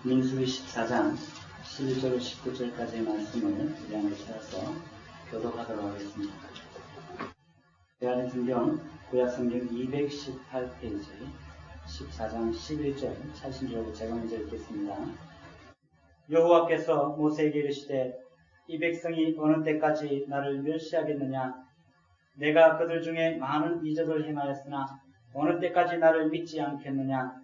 민수기 14장 11절 19절까지의 말씀을 우리 함께 찾아서 교독하도록 하겠습니다. 대화된 성경 구약성경 218페이지 14장 11절 찾으신 줄 알고 제가 먼저 읽겠습니다. 여호와께서 모세에게 이르시되 이 백성이 어느 때까지 나를 멸시하겠느냐? 내가 그들 중에 많은 이적을 행하였으나 어느 때까지 나를 믿지 않겠느냐?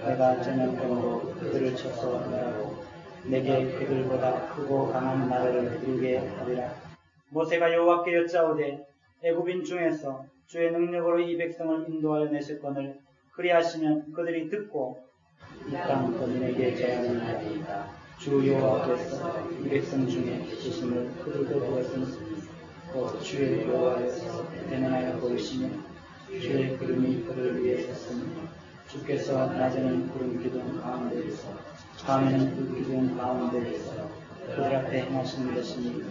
내가 저녁병으로 그들을 쳐서 멸하고 내게 그들보다 크고 강한 나라를 이루게 하리라. 모세가 여호와께 여짜오되 애굽인 중에서 주의 능력으로 이 백성을 인도하여 내셨거늘 그리하시면 그들이 듣고 이 땅 거민에게 제한을 하리이다. 주 여호와께서 이 백성 중에 지심을 그들도 보았으니 곧 주의 여호와께서 대면하여 보이시며 주의 구름이 그들을 위해 섰으니 주께서 낮에는 구름 기둥 가운데에서 밤에는 불 기둥 가운데에서 그들 앞에 행하시는 것이니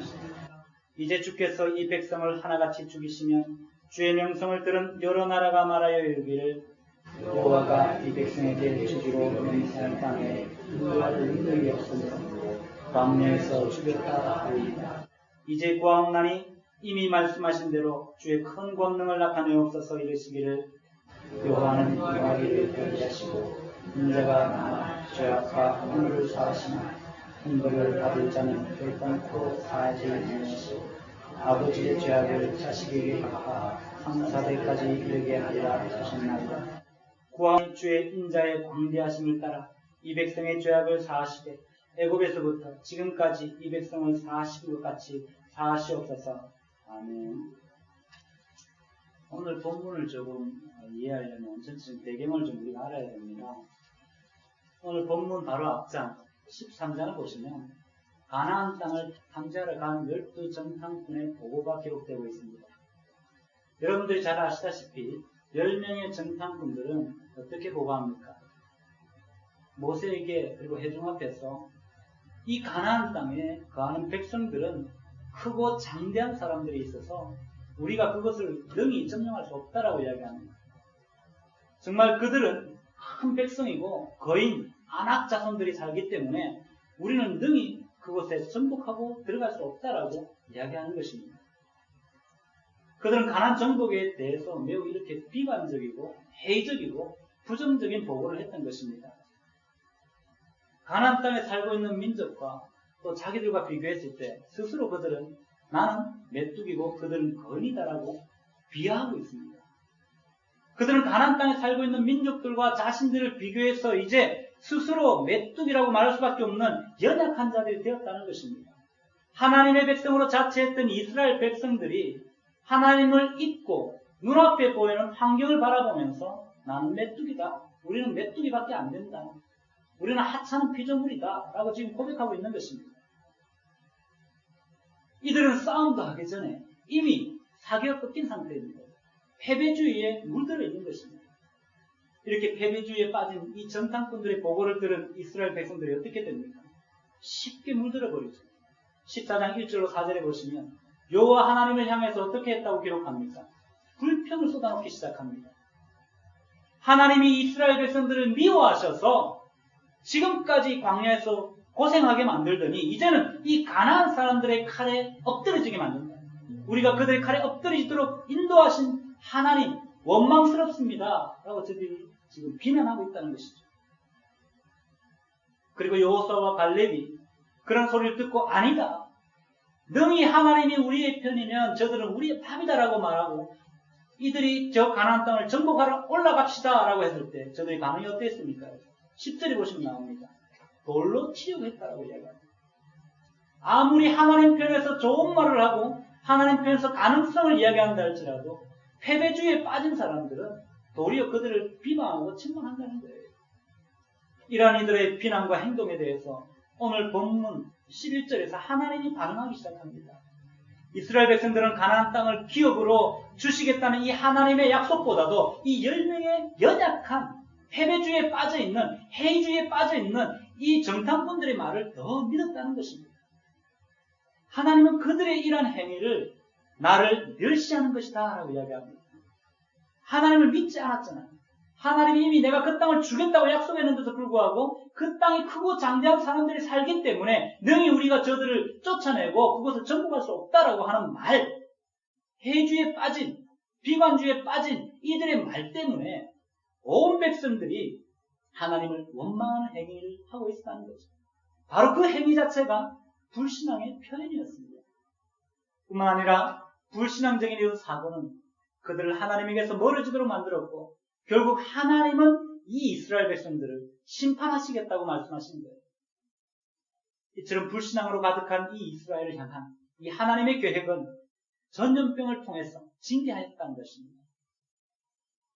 이제 주께서 이 백성을 하나같이 죽이시면 주의 명성을 들은 여러 나라가 말하여 이르기를 여호와가 이 백성에게 주기로 맹세한 땅에 인도할 능력이 없으므로 광야에서 죽였다 하리이다. 이제 구하옵나니 이미 말씀하신 대로 주의 큰 권능을 나타내옵소서. 이르시기를 여호와는 이와기를 편리하시고 인자가 많아 죄악과 허물을 사하시나 형벌을 받을 자는 결단코 사하지 아니하시고 아버지의 죄악을 자식에게 갚아 3,4대까지 이르게 하리라 하셨나이다. 구하옵나니 주의 인자의 광대하심을 따라 이 백성의 죄악을 사하시되 애굽에서부터 지금까지 이 백성을 사하신 것 같이 사하시옵소서. 아멘. 오늘 본문을 조금 이해하려면 전체적인 배경을 좀 우리가 알아야 됩니다. 오늘 본문 바로 앞장 13장을 보시면 가나안 땅을 탐지하러 간 12정탐꾼의 보고가 기록되고 있습니다. 여러분들이 잘 아시다시피 10명의 정탐꾼들은 어떻게 보고합니까? 모세에게 그리고 회중 앞에서 이 가나안 땅에 거하는 백성들은 크고 장대한 사람들이 있어서 우리가 그것을 능히 점령할 수 없다라고 이야기합니다. 정말 그들은 큰 백성이고 거인, 안악 자손들이 살기 때문에 우리는 능히 그곳에 정복하고 들어갈 수 없다라고 이야기하는 것입니다. 그들은 가나안 정복에 대해서 매우 이렇게 비관적이고 회의적이고 부정적인 보고를 했던 것입니다. 가나안 땅에 살고 있는 민족과 또 자기들과 비교했을 때 스스로 그들은 나는 메뚜기고 그들은 거인이다라고 비하하고 있습니다. 그들은 가나안 땅에 살고 있는 민족들과 자신들을 비교해서 이제 스스로 메뚜기라고 말할 수밖에 없는 연약한 자들이 되었다는 것입니다. 하나님의 백성으로 자처했던 이스라엘 백성들이 하나님을 잊고 눈앞에 보이는 환경을 바라보면서 나는 메뚜기다. 우리는 메뚜기밖에 안 된다. 우리는 하찮은 피조물이다. 라고 지금 고백하고 있는 것입니다. 이들은 싸움도 하기 전에 이미 사기가 꺾인 상태입니다. 패배주의에 물들어 있는 것입니다. 이렇게 패배주의에 빠진 이 정탐꾼들의 보고를 들은 이스라엘 백성들이 어떻게 됩니까? 쉽게 물들어 버리죠. 14장 1절로 4절에 보시면 여호와 하나님을 향해서 어떻게 했다고 기록합니까? 불평을 쏟아놓기 시작합니다. 하나님이 이스라엘 백성들을 미워하셔서 지금까지 광야에서 고생하게 만들더니 이제는 이 가나안 사람들의 칼에 엎드려지게 만든다. 우리가 그들의 칼에 엎드려지도록 인도하신 하나님 원망스럽습니다. 라고 저들이 지금 비난하고 있다는 것이죠. 그리고 여호수아와 갈렙이 그런 소리를 듣고 아니다. 능히 하나님이 우리의 편이면 저들은 우리의 밥이다라고 말하고 이들이 저 가나안 땅을 정복하러 올라갑시다 라고 했을 때 저들의 반응이 어땠습니까? 10절에 보시면 나옵니다. 돌로 치려고 했다라고 이야기합니다. 아무리 하나님 편에서 좋은 말을 하고 하나님 편에서 가능성을 이야기한다 할지라도 패배주의에 빠진 사람들은 도리어 그들을 비방하고 책망한다는 거예요. 이러한 이들의 비난과 행동에 대해서 오늘 본문 11절에서 하나님이 반응하기 시작합니다. 이스라엘 백성들은 가나안 땅을 기업으로 주시겠다는 이 하나님의 약속보다도 이 10명의 연약한 패배주의에 빠져있는 회의주의에 빠져있는 이 정탐꾼들의 말을 더 믿었다는 것입니다. 하나님은 그들의 이러한 행위를 나를 멸시하는 것이다 라고 이야기합니다. 하나님을 믿지 않았잖아요. 하나님이 이미 내가 그 땅을 주겠다고 약속했는데도 불구하고 그 땅이 크고 장대한 사람들이 살기 때문에 능히 우리가 저들을 쫓아내고 그것을 정복할 수 없다라고 하는 말, 해주에 빠진, 비관주의에 빠진 이들의 말 때문에 온 백성들이 하나님을 원망하는 행위를 하고 있었다는 거죠. 바로 그 행위 자체가 불신앙의 표현이었습니다. 뿐만 아니라 불신앙적인 이 사고는 그들을 하나님에게서 멀어지도록 만들었고 결국 하나님은 이 이스라엘 백성들을 심판하시겠다고 말씀하신 거예요. 이처럼 불신앙으로 가득한 이 이스라엘을 향한 이 하나님의 계획은 전염병을 통해서 징계하였다는 것입니다.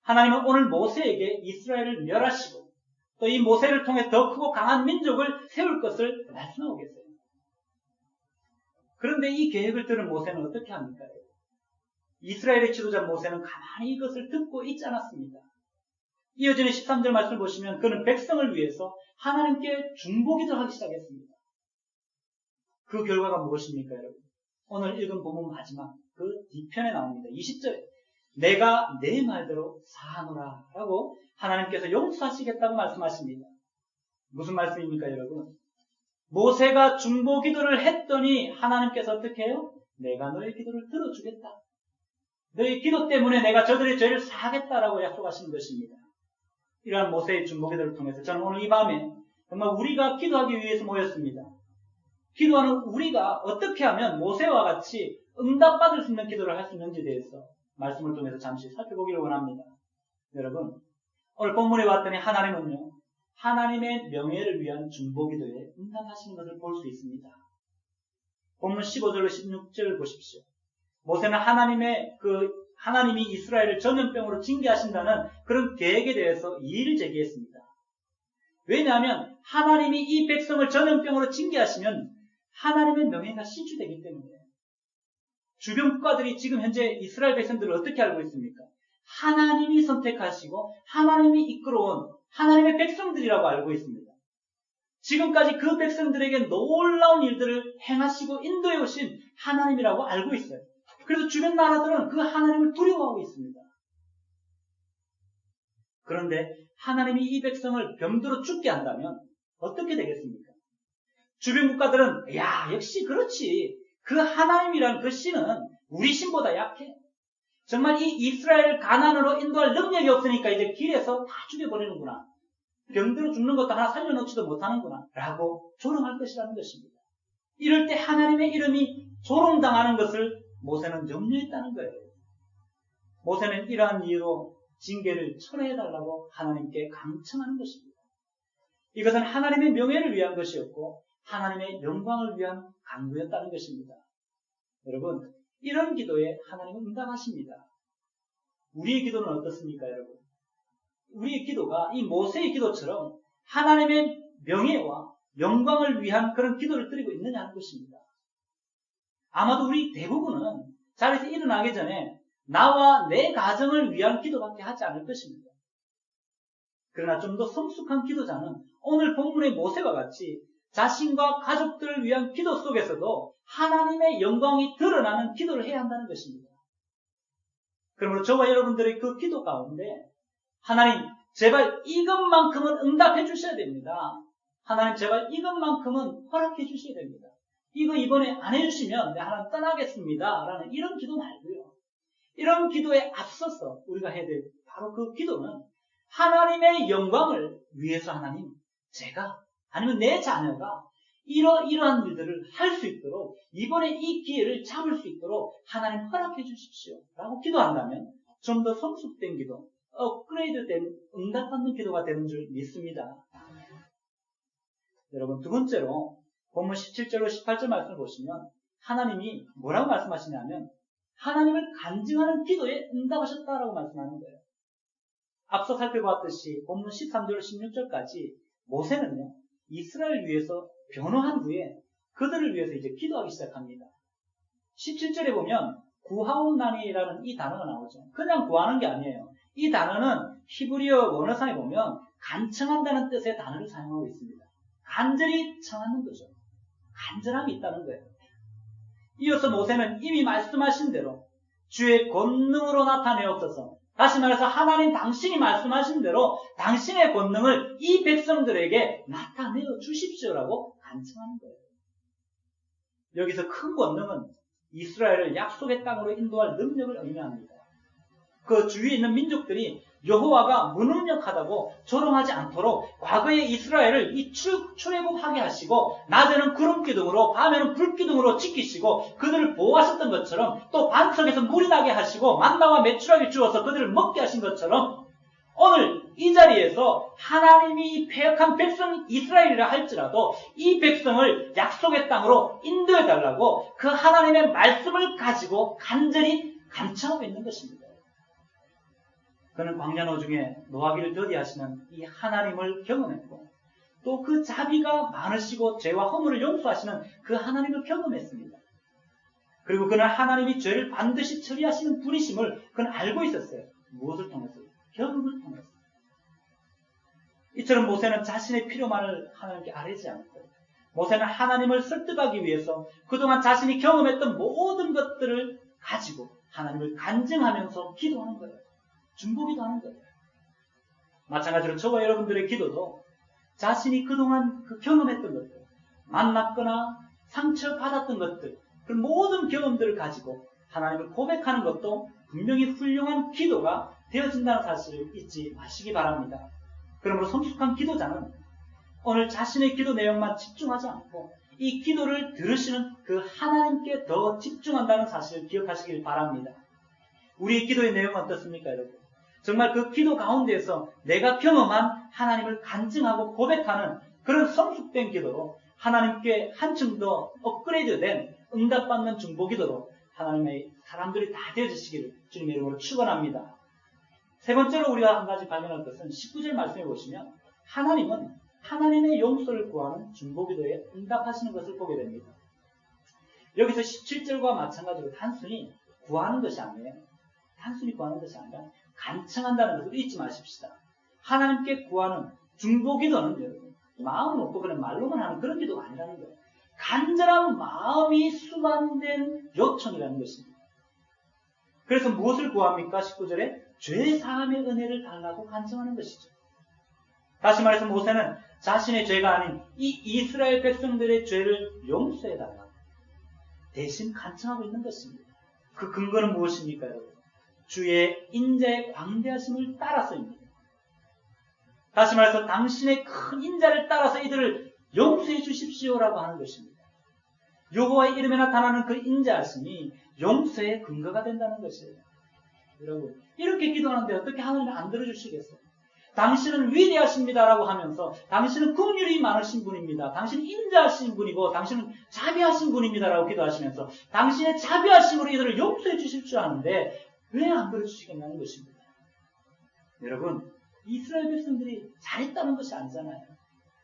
하나님은 오늘 모세에게 이스라엘을 멸하시고 또 이 모세를 통해 더 크고 강한 민족을 세울 것을 말씀하고 계세요. 그런데 이 계획을 들은 모세는 어떻게 합니까? 이스라엘의 지도자 모세는 가만히 이것을 듣고 있지 않았습니다. 이어지는 13절 말씀을 보시면 그는 백성을 위해서 하나님께 중보기도를 하기 시작했습니다. 그 결과가 무엇입니까, 여러분? 오늘 읽은 본문 마지막 그 뒤편에 나옵니다. 20절에 내가 내 말대로 사하노라 라고 하나님께서 용서하시겠다고 말씀하십니다. 무슨 말씀입니까, 여러분? 모세가 중보기도를 했더니 하나님께서 어떻게 해요? 내가 너의 기도를 들어주겠다. 너의 기도 때문에 내가 저들의 죄를 사하겠다라고 약속하시는 것입니다. 이러한 모세의 중보기도를 통해서 저는 오늘 이 밤에 정말 우리가 기도하기 위해서 모였습니다. 기도하는 우리가 어떻게 하면 모세와 같이 응답받을 수 있는 기도를 할 수 있는지에 대해서 말씀을 통해서 잠시 살펴보기를 원합니다. 여러분, 오늘 본문에 봤더니 하나님은요, 하나님의 명예를 위한 중보기도에 응답하시는 것을 볼 수 있습니다. 본문 15절로 16절을 보십시오. 모세는 하나님이 이스라엘을 전염병으로 징계하신다는 그런 계획에 대해서 이의를 제기했습니다. 왜냐하면 하나님이 이 백성을 전염병으로 징계하시면 하나님의 명예가 실추되기 때문에 주변 국가들이 지금 현재 이스라엘 백성들을 어떻게 알고 있습니까? 하나님이 선택하시고 하나님이 이끌어온 하나님의 백성들이라고 알고 있습니다. 지금까지 그 백성들에게 놀라운 일들을 행하시고 인도해 오신 하나님이라고 알고 있어요. 그래서 주변 나라들은 그 하나님을 두려워하고 있습니다. 그런데 하나님이 이 백성을 병들어 죽게 한다면 어떻게 되겠습니까? 주변 국가들은 역시 그렇지. 그 하나님이란 그 신은 우리 신보다 약해. 정말 이 이스라엘을 가난으로 인도할 능력이 없으니까 이제 길에서 다 죽여버리는구나. 병들어 죽는 것도 하나 살려놓지도 못하는구나 라고 조롱할 것이라는 것입니다. 이럴 때 하나님의 이름이 조롱당하는 것을 모세는 염려했다는 거예요. 모세는 이러한 이유로 징계를 철회해달라고 하나님께 강청하는 것입니다. 이것은 하나님의 명예를 위한 것이었고 하나님의 영광을 위한 간구였다는 것입니다. 여러분, 이런 기도에 하나님은 응답하십니다. 우리의 기도는 어떻습니까, 여러분? 우리의 기도가 이 모세의 기도처럼 하나님의 명예와 영광을 위한 그런 기도를 드리고 있느냐 하는 것입니다. 아마도 우리 대부분은 자리에서 일어나기 전에 나와 내 가정을 위한 기도밖에 하지 않을 것입니다. 그러나 좀 더 성숙한 기도자는 오늘 본문의 모세와 같이 자신과 가족들을 위한 기도 속에서도 하나님의 영광이 드러나는 기도를 해야 한다는 것입니다. 그러므로 저와 여러분들의 그 기도 가운데 하나님 제발 이것만큼은 응답해 주셔야 됩니다. 하나님 제발 이것만큼은 허락해 주셔야 됩니다. 이거 이번에 안 해주시면 내가 하나님 떠나겠습니다 라는 이런 기도 말고요. 이런 기도에 앞서서 우리가 해야 될 바로 그 기도는 하나님의 영광을 위해서 하나님 제가 아니면 내 자녀가 이러한 일들을 할 수 있도록 이번에 이 기회를 잡을 수 있도록 하나님 허락해 주십시오 라고 기도한다면 좀 더 성숙된 기도, 업그레이드된 응답받는 기도가 되는 줄 믿습니다. 여러분, 두 번째로 본문 17절로 18절 말씀을 보시면 하나님이 뭐라고 말씀하시냐면 하나님을 간증하는 기도에 응답하셨다라고 말씀하는 거예요. 앞서 살펴봤듯이 본문 13절 16절까지 모세는요 이스라엘 위해서 변호한 후에 그들을 위해서 이제 기도하기 시작합니다. 17절에 보면 구하온나니라는 이 단어가 나오죠. 그냥 구하는 게 아니에요. 이 단어는 히브리어 원어상에 보면 간청한다는 뜻의 단어를 사용하고 있습니다. 간절히 청하는 거죠. 간절함이 있다는 거예요. 이어서 모세는 이미 말씀하신 대로 주의 권능으로 나타내옵소서 다시 말해서 하나님 당신이 말씀하신 대로 당신의 권능을 이 백성들에게 나타내어 주십시오라고 간청하는 거예요. 여기서 큰 권능은 이스라엘을 약속의 땅으로 인도할 능력을 의미합니다. 그 주위에 있는 민족들이 여호와가 무능력하다고 조롱하지 않도록 과거에 이스라엘을 이 출애굽하게 하시고 낮에는 구름기둥으로 밤에는 불기둥으로 지키시고 그들을 보호하셨던 것처럼 또 반석에서 물이 나게 하시고 만나와 메추라기 주어서 그들을 먹게 하신 것처럼 오늘 이 자리에서 하나님이 이 패역한 백성 이스라엘이라 할지라도 이 백성을 약속의 땅으로 인도해달라고 그 하나님의 말씀을 가지고 간절히 간청하고 있는 것입니다. 그는 광야 노중에 노하기를 더디하시는 이 하나님을 경험했고 또 그 자비가 많으시고 죄와 허물을 용서하시는 그 하나님을 경험했습니다. 그리고 그는 하나님이 죄를 반드시 처리하시는 분이심을 그는 알고 있었어요. 무엇을 통해서? 경험을 통해서. 이처럼 모세는 자신의 필요만을 하나님께 아뢰지 않고 모세는 하나님을 설득하기 위해서 그동안 자신이 경험했던 모든 것들을 가지고 하나님을 간증하면서 기도하는 거예요. 중보기도 하는 거예요. 마찬가지로 저와 여러분들의 기도도 자신이 그동안 그 경험했던 것들, 만났거나 상처받았던 것들, 그 모든 경험들을 가지고 하나님을 고백하는 것도 분명히 훌륭한 기도가 되어진다는 사실을 잊지 마시기 바랍니다. 그러므로 성숙한 기도자는 오늘 자신의 기도 내용만 집중하지 않고 이 기도를 들으시는 그 하나님께 더 집중한다는 사실을 기억하시길 바랍니다. 우리의 기도의 내용은 어떻습니까, 여러분? 정말 그 기도 가운데에서 내가 경험한 하나님을 간증하고 고백하는 그런 성숙된 기도로 하나님께 한층 더 업그레이드된 응답받는 중보기도로 하나님의 사람들이 다 되어지시기를 주님의 이름으로 축원합니다. 세 번째로 우리가 한 가지 발견할 것은 19절 말씀해 보시면 하나님은 하나님의 용서를 구하는 중보기도에 응답하시는 것을 보게 됩니다. 여기서 17절과 마찬가지로 단순히 구하는 것이 아니에요. 단순히 구하는 것이 아니라 간청한다는 것을 잊지 마십시다. 하나님께 구하는 중보기도는 여러분 마음은 없고 그냥 말로만 하는 그런 기도가 아니라는 거예요. 간절한 마음이 수반된 요청이라는 것입니다. 그래서 무엇을 구합니까? 19절에 죄사함의 은혜를 달라고 간청하는 것이죠. 다시 말해서 모세는 자신의 죄가 아닌 이 이스라엘 백성들의 죄를 용서해달라고 대신 간청하고 있는 것입니다. 그 근거는 무엇입니까, 여러분? 주의 인자의 광대하심을 따라서입니다. 다시 말해서 당신의 큰 인자를 따라서 이들을 용서해 주십시오라고 하는 것입니다. 여호와의 이름에 나타나는 그 인자하심이 용서의 근거가 된다는 것이에요. 여러분, 이렇게 기도하는데 어떻게 하나님이 안 들어주시겠어요? 당신은 위대하십니다라고 하면서 당신은 긍휼이 많으신 분입니다. 당신은 인자하신 분이고 당신은 자비하신 분입니다라고 기도하시면서 당신의 자비하심으로 이들을 용서해 주십시오 하는데 왜 안 들어주시겠냐는 것입니다. 여러분, 이스라엘 백성들이 잘했다는 것이 아니잖아요.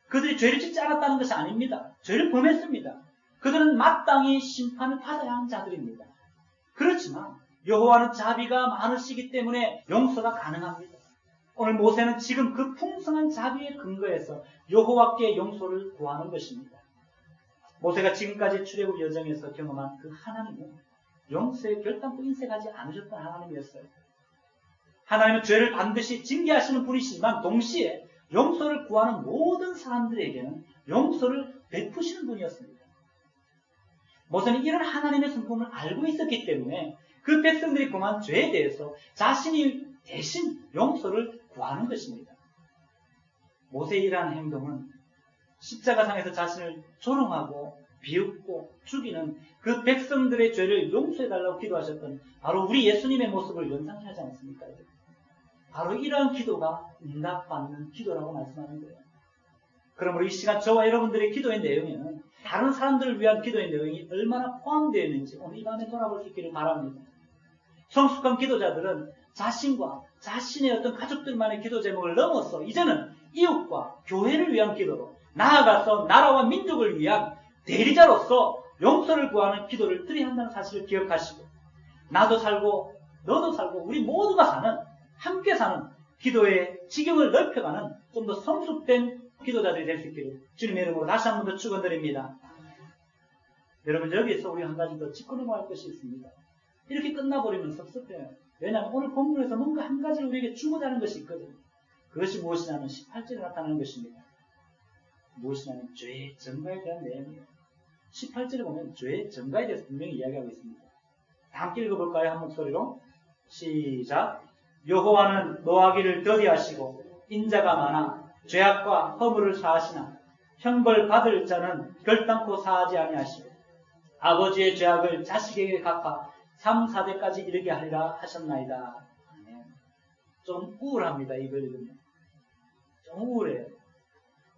그들이 죄를 짓지 않았다는 것이 아닙니다. 죄를 범했습니다. 그들은 마땅히 심판을 받아야 하는 자들입니다. 그렇지만 여호와는 자비가 많으시기 때문에 용서가 가능합니다. 오늘 모세는 지금 그 풍성한 자비의 근거에서 여호와께 용서를 구하는 것입니다. 모세가 지금까지 출애굽 여정에서 경험한 그 하나님은 용서에 결단코 인색하지 않으셨던 하나님이었어요. 하나님은 죄를 반드시 징계하시는 분이시지만 동시에 용서를 구하는 모든 사람들에게는 용서를 베푸시는 분이었습니다. 모세는 이런 하나님의 성품을 알고 있었기 때문에 그 백성들이 범한 죄에 대해서 자신이 대신 용서를 구하는 것입니다. 모세의 이러한 행동은 십자가상에서 자신을 조롱하고 비웃고 죽이는 그 백성들의 죄를 용서해달라고 기도하셨던 바로 우리 예수님의 모습을 연상케 하지 않습니까? 바로 이러한 기도가 응답받는 기도라고 말씀하는 거예요. 그러므로 이 시간 저와 여러분들의 기도의 내용에는 다른 사람들을 위한 기도의 내용이 얼마나 포함되어 있는지 오늘 이 밤에 돌아볼 수 있기를 바랍니다. 성숙한 기도자들은 자신과 자신의 어떤 가족들만의 기도 제목을 넘어서 이제는 이웃과 교회를 위한 기도로 나아가서 나라와 민족을 위한 대리자로서 용서를 구하는 기도를 드려야 한다는 사실을 기억하시고 나도 살고 너도 살고 우리 모두가 사는 함께 사는 기도의 지경을 넓혀가는 좀 더 성숙된 기도자들이 될 수 있기를 주님의 이름으로 다시 한 번 더 축원드립니다. 여러분 여기에서 우리 한 가지 더 짚고 넘어갈 것이 있습니다. 이렇게 끝나버리면 섭섭해요. 왜냐하면 오늘 본문에서 뭔가 한 가지를 우리에게 주고자 하는 것이 있거든요. 그것이 무엇이냐면 18절에 나타나는 것입니다. 무엇이냐면 죄의 증거에 대한 내용이에요. 18절에 보면 죄의 증거에 대해서 분명히 이야기하고 있습니다. 다 함께 읽어볼까요? 한 목소리로. 시작. 여호와는 노하기를 더디하시고 인자가 많아 죄악과 허물을 사하시나 형벌 받을 자는 결단코 사하지 아니하시고 아버지의 죄악을 자식에게 갚아 3, 4대까지 이르게 하리라 하셨나이다. 좀 우울합니다. 이걸 읽으면. 좀 우울해요.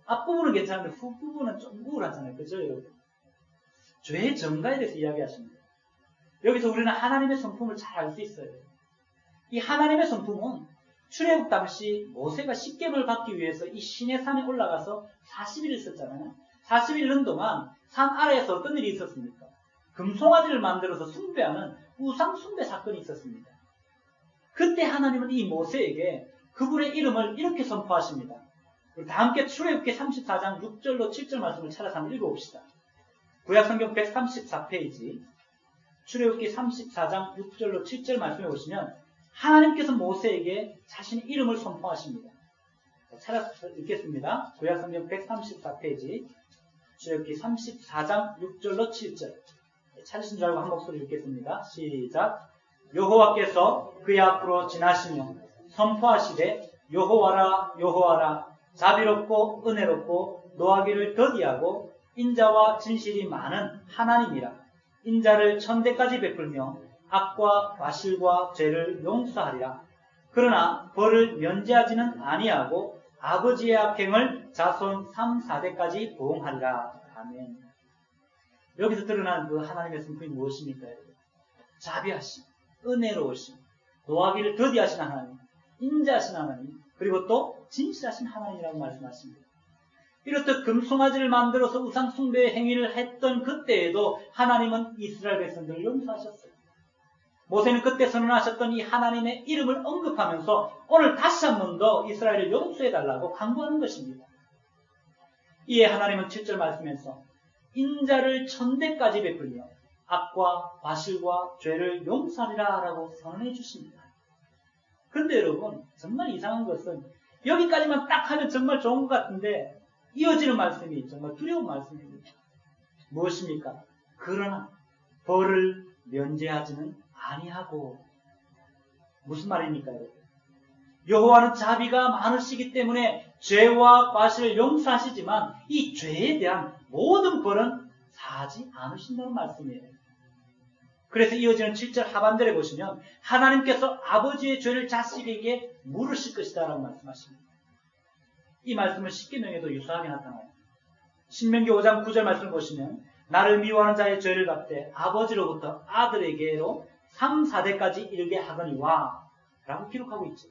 앞부분은 괜찮은데 후부분은 좀 우울하잖아요. 그죠 여러분? 죄의 증거에 대해서 이야기하십니다. 여기서 우리는 하나님의 성품을 잘 알 수 있어요. 이 하나님의 성품은 출애굽 당시 모세가 십계명을 받기 위해서 이 시내산에 올라가서 40일 있었잖아요. 40일 있는 동안 산 아래에서 어떤 일이 있었습니까? 금송아지를 만들어서 숭배하는 우상 숭배 사건이 있었습니다. 그때 하나님은 이 모세에게 그분의 이름을 이렇게 선포하십니다. 우리 다 함께 출애굽기 34장 6절로 7절 말씀을 찾아서 한번 읽어봅시다. 구약성경 134페이지 출애굽기 34장 6절로 7절 말씀해 보시면 하나님께서 모세에게 자신의 이름을 선포하십니다. 찾아서 읽겠습니다. 구약성경 134페이지 출애굽기 34장 6절로 7절 찾으신 줄 알고 한 목소리 읽겠습니다. 시작. 여호와께서 그의 앞으로 지나시며 선포하시되 여호와라 여호와라 자비롭고 은혜롭고 노하기를 더디하고 인자와 진실이 많은 하나님이라. 인자를 천대까지 베풀며 악과 과실과 죄를 용서하리라. 그러나 벌을 면제하지는 아니하고 아버지의 악행을 자손 3, 4대까지 보응하리라. 아멘. 여기서 드러난 그 하나님의 성품이 무엇입니까? 자비하심, 은혜로우심, 노하기를 더디하신 하나님, 인자하신 하나님, 그리고 또 진실하신 하나님이라고 말씀하십니다. 이렇듯 금송아지를 만들어서 우상 숭배의 행위를 했던 그때에도 하나님은 이스라엘 백성들을 용서하셨어요. 모세는 그때 선언하셨던 이 하나님의 이름을 언급하면서 오늘 다시 한 번 더 이스라엘을 용서해달라고 강구하는 것입니다. 이에 하나님은 7절 말씀에서 인자를 천대까지 베풀며 악과 과실과 죄를 용서하리라 라고 선언해 주십니다. 그런데 여러분 정말 이상한 것은 여기까지만 딱 하면 정말 좋은 것 같은데 이어지는 말씀이 정말 두려운 말씀입니다. 무엇입니까? 그러나 벌을 면제하지는 아니하고. 무슨 말입니까 여러분? 여호와는 자비가 많으시기 때문에 죄와 과실을 용서하시지만 이 죄에 대한 모든 벌은 사하지 않으신다는 말씀이에요. 그래서 이어지는 7절 하반절에 보시면 하나님께서 아버지의 죄를 자식에게 물으실 것이다 라고 말씀하십니다. 이 말씀은 십계명에도 유사하게 나타나요. 신명기 5장 9절 말씀을 보시면 나를 미워하는 자의 죄를 갚되 아버지로부터 아들에게로 3, 4대까지 이르게 하거니와 라고 기록하고 있죠.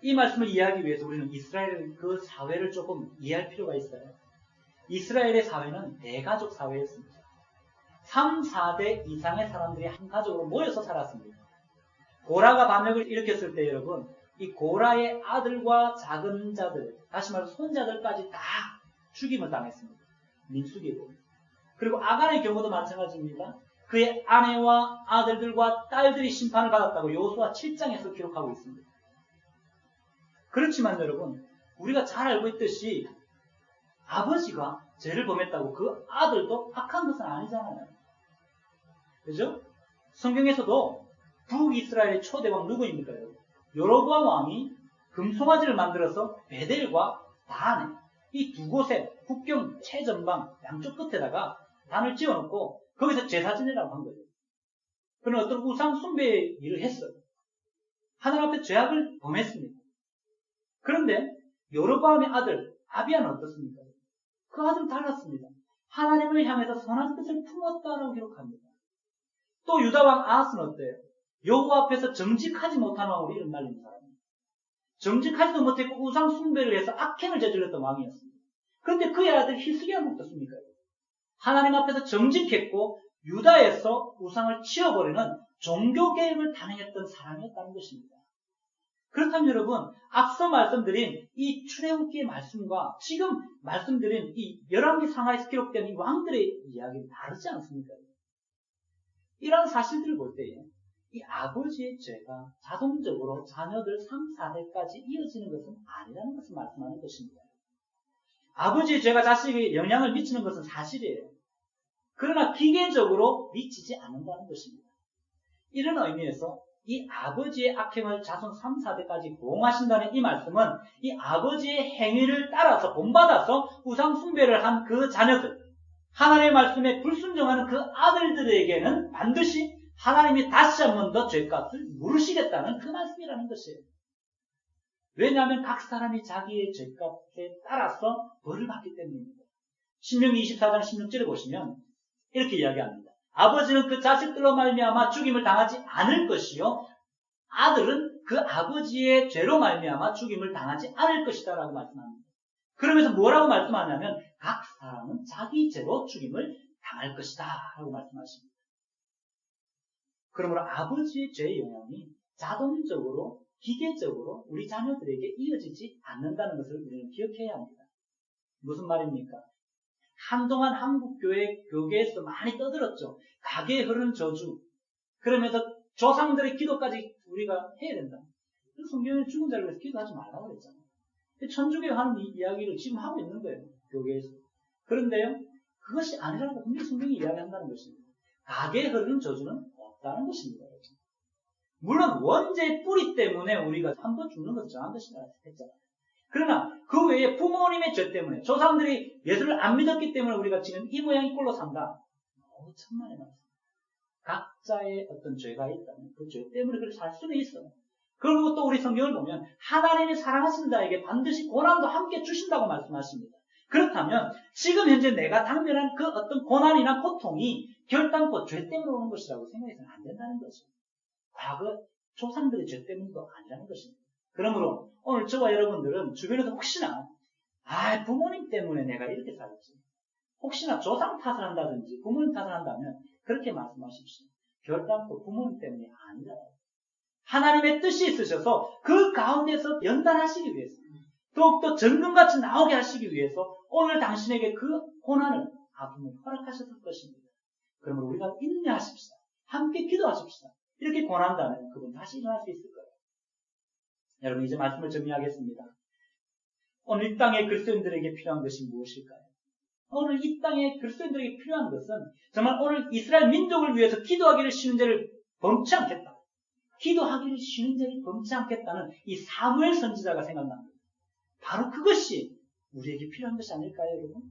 이 말씀을 이해하기 위해서 우리는 이스라엘 그 사회를 조금 이해할 필요가 있어요. 이스라엘의 사회는 대가족 사회였습니다. 3, 4대 이상의 사람들이 한 가족으로 모여서 살았습니다. 고라가 반역을 일으켰을 때 여러분 이 고라의 아들과 작은 자들, 다시 말해서 손자들까지 다 죽임을 당했습니다. 민수기고. 그리고 아간의 경우도 마찬가지입니다. 그의 아내와 아들들과 딸들이 심판을 받았다고 여호수아 7장에서 기록하고 있습니다. 그렇지만 여러분 우리가 잘 알고 있듯이 아버지가 죄를 범했다고 그 아들도 악한 것은 아니잖아요. 그죠? 성경에서도 북이스라엘의 초대왕 누구입니까? 여로보암 왕이 금송아지를 만들어서 베델과 단에 이 두 곳에 국경 최전방 양쪽 끝에다가 단을 지어놓고 거기서 제사 지내라고 한 거예요. 그는 어떤 우상 숭배의 일을 했어요. 하나님 앞에 죄악을 범했습니다. 그런데 여로보암의 아들 아비야는 어떻습니까? 그 아들은 달랐습니다. 하나님을 향해서 선한 뜻을 품었다라고 기록합니다. 또 유다왕 아하스는 어때요? 여호와 앞에서 정직하지 못한 왕으로 이름 날린 사람입니다. 정직하지도 못했고 우상 숭배를 해서 악행을 저질렀던 왕이었습니다. 그런데 그의 아들 히스기야는 어떻습니까? 하나님 앞에서 정직했고 유다에서 우상을 치워버리는 종교개혁을 단행했던 사람이었다는 것입니다. 그렇다면 여러분 앞서 말씀드린 이 출애굽기의 말씀과 지금 말씀드린 이 열왕기 상하에서 기록된 이 왕들의 이야기는 다르지 않습니까? 이러한 사실들을 볼 때에 이 아버지의 죄가 자동적으로 자녀들 3, 4대까지 이어지는 것은 아니라는 것을 말씀하는 것입니다. 아버지의 죄가 자식에게 영향을 미치는 것은 사실이에요. 그러나 기계적으로 미치지 않는다는 것입니다. 이런 의미에서 이 아버지의 악행을 자손 3, 4대까지 보응하신다는 이 말씀은 이 아버지의 행위를 따라서 본받아서 우상 숭배를 한 그 자녀들, 하나님의 말씀에 불순종하는 그 아들들에게는 반드시 하나님이 다시 한 번 더 죄값을 물으시겠다는 그 말씀이라는 것이에요. 왜냐하면 각 사람이 자기의 죄값에 따라서 벌을 받기 때문입니다. 신명기 24장 16절에 보시면 이렇게 이야기합니다. 아버지는 그 자식들로 말미암아 죽임을 당하지 않을 것이요 아들은 그 아버지의 죄로 말미암아 죽임을 당하지 않을 것이다 라고 말씀합니다. 그러면서 뭐라고 말씀하냐면 각 사람은 자기 죄로 죽임을 당할 것이다 라고 말씀하십니다. 그러므로 아버지의 죄의 영향이 자동적으로 기계적으로 우리 자녀들에게 이어지지 않는다는 것을 우리는 기억해야 합니다. 무슨 말입니까? 한동안 한국교회 교계에서 많이 떠들었죠. 가게에 흐르는 저주. 그러면서 조상들의 기도까지 우리가 해야 된다. 성경에 죽은 자를 위해서 기도하지 말라고 그랬잖아요. 천주교 하는 이야기를 지금 하고 있는 거예요. 교계에서. 그런데요. 그것이 아니라고 분명히 성경이 이야기한다는 것입니다. 가게에 흐르는 저주는 없다는 것입니다. 물론 원죄의 뿌리 때문에 우리가 한 번 죽는 것은 정한 것이라 했잖아요. 그러나 그 외에 부모님의 죄 때문에 조상들이 예수를 안 믿었기 때문에 우리가 지금 이 모양 이 꼴로 산다. 너무 천만의 말씀. 각자의 어떤 죄가 있다면 그 죄 때문에 그렇게 살 수는 있어요. 그리고 또 우리 성경을 보면 하나님이 사랑하신 자에게 반드시 고난도 함께 주신다고 말씀하십니다. 그렇다면 지금 현재 내가 당면한 그 어떤 고난이나 고통이 결단코 죄 때문에 오는 것이라고 생각해서는 안 된다는 거죠. 과거 조상들의 죄 때문도 아니라는 것입니다. 그러므로 오늘 저와 여러분들은 주변에서 혹시나 부모님 때문에 내가 이렇게 살았지, 혹시나 조상 탓을 한다든지 부모님 탓을 한다면 그렇게 말씀하십시오. 결단코 부모님 때문이 아니라 하나님의 뜻이 있으셔서 그 가운데서 연단하시기 위해서 더욱더 정금같이 나오게 하시기 위해서 오늘 당신에게 그 고난을 아픔을 허락하셨을 것입니다. 그러므로 우리가 인내하십시다. 함께 기도하십시다. 이렇게 권한다면 그분 다시 일어날 수 있을 거예요. 여러분 이제 말씀을 정리하겠습니다. 오늘 이 땅의 그리스도인들에게 필요한 것이 무엇일까요? 오늘 이 땅의 그리스도인들에게 필요한 것은 정말 오늘 이스라엘 민족을 위해서 기도하기를 쉬는 죄를 범치 않겠다. 기도하기를 쉬는 죄를 범치 않겠다는 이 사무엘 선지자가 생각납니다. 바로 그것이 우리에게 필요한 것이 아닐까요, 여러분?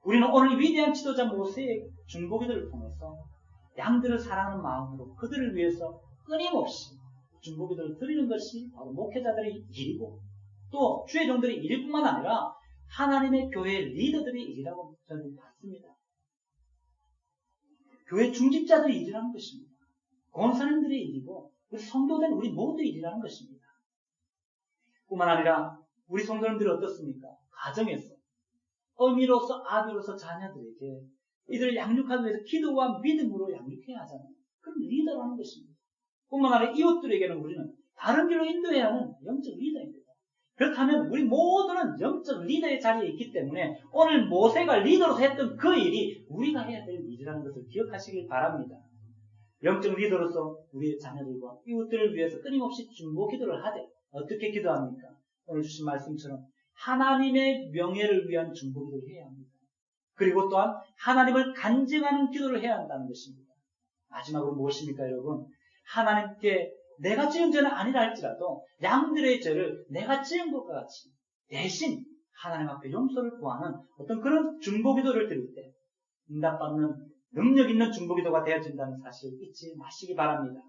우리는 오늘 위대한 지도자 모세의 중보기도를 통해서 양들을 사랑하는 마음으로 그들을 위해서 끊임없이 중보기도를 드리는 것이 바로 목회자들의 일이고 또 주의 종들의 일일 뿐만 아니라 하나님의 교회 리더들의 일이라고 저는 봤습니다. 교회 중직자들의 일이라는 것입니다. 권사님들의 일이고 성도된 우리 모두의 일이라는 것입니다. 뿐만 아니라 우리 성도님들이 어떻습니까? 가정에서 어미로서 아비로서 자녀들에게 이들을 양육하기 위해서 기도와 믿음으로 양육해야 하잖아요. 그럼 리더라는 것입니다. 뿐만 아니라 이웃들에게는 우리는 다른 길로 인도해야 하는 영적 리더입니다. 그렇다면 우리 모두는 영적 리더의 자리에 있기 때문에 오늘 모세가 리더로서 했던 그 일이 우리가 해야 될 일이라는 것을 기억하시길 바랍니다. 영적 리더로서 우리의 자녀들과 이웃들을 위해서 끊임없이 중보 기도를 하되 어떻게 기도합니까? 오늘 주신 말씀처럼 하나님의 명예를 위한 중보 기도를 해야 합니다. 그리고 또한 하나님을 간증하는 기도를 해야 한다는 것입니다. 마지막으로 무엇입니까, 여러분? 하나님께 내가 지은 죄는 아니라 할지라도 양들의 죄를 내가 지은 것과 같이 대신 하나님 앞에 용서를 구하는 어떤 그런 중보기도를 드릴 때 응답받는 능력 있는 중보기도가 되어진다는 사실 잊지 마시기 바랍니다.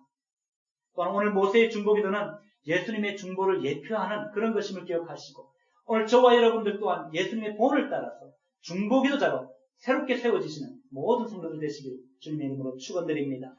또한 오늘 모세의 중보기도는 예수님의 중보를 예표하는 그런 것임을 기억하시고 오늘 저와 여러분들 또한 예수님의 본을 따라서 중보기도자로 새롭게 세워지시는 모든 성도들 되시길 주님의 이름으로 축원드립니다.